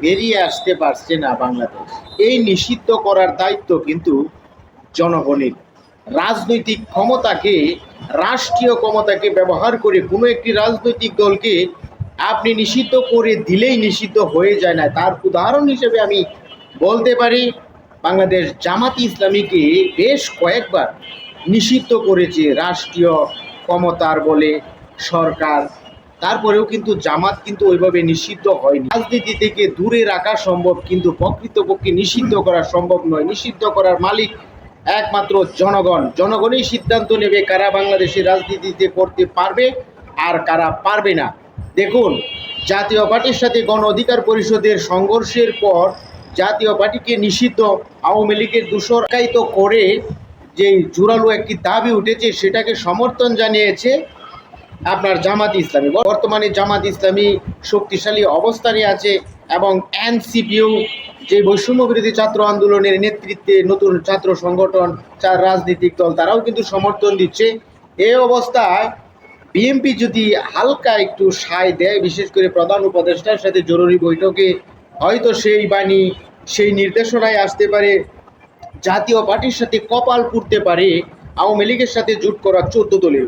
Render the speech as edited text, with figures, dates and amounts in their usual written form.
বেরিয়ে আসতে পারছে না বাংলাদেশ। এই নিষিদ্ধ করার দায়িত্ব কিন্তু জনগণের। রাজনৈতিক ক্ষমতাকে, রাষ্ট্রীয় ক্ষমতাকে ব্যবহার করে কোনো একটি রাজনৈতিক দলকে আপনি নিষিদ্ধ করে দিলেই নিষিদ্ধ হয়ে যায় না। তার উদাহরণ হিসেবে আমি বলতে পারি, বাংলাদেশ জামাতি ইসলামীকে বেশ কয়েকবার নিষিদ্ধ করেছে রাষ্ট্রীয় ক্ষমতার বলে সরকার। তারপরেও কিন্তু জামাত কিন্তু ওইভাবে নিষিদ্ধ হয়নি। রাজনীতি থেকে দূরে রাখা সম্ভব, কিন্তু প্রকৃতপক্ষে নিষিদ্ধ করা সম্ভব নয়। নিষিদ্ধ করার মালিক একমাত্র জনগণ। জনগণই সিদ্ধান্ত নেবে কারা বাংলাদেশের রাজনীতিতে করতে পারবে আর কারা পারবে না। দেখুন, জাতীয় পার্টির সাথে গণ অধিকার পরিষদের সংঘর্ষের পর জাতীয় পার্টিকে নিষিদ্ধ, আওয়ামী লীগের দূষরায়িত করে যে জোরালো একটি দাবি উঠেছে, সেটাকে সমর্থন জানিয়েছে আপনার জামাত ইসলামী। বর্তমানে জামাত ইসলামী শক্তিশালী অবস্থানে আছে এবং এনসিপিও যে বৈষম্য বিরোধী ছাত্র আন্দোলনের নেতৃত্বে নতুন ছাত্র সংগঠন, চার রাজনৈতিক দল, তারাও কিন্তু সমর্থন দিচ্ছে। এই অবস্থায় বিএনপি যদি হালকা একটু সায় দেয়, বিশেষ করে প্রধান উপদেষ্টার সাথে জরুরি বৈঠকে, হয়তো সেই বাণী, সেই নির্দেশনায় আসতে পারে। জাতীয় পার্টির সাথে কপাল পুড়তে পারে আওয়ামী লীগের সাথে জোট করা 14 দলের।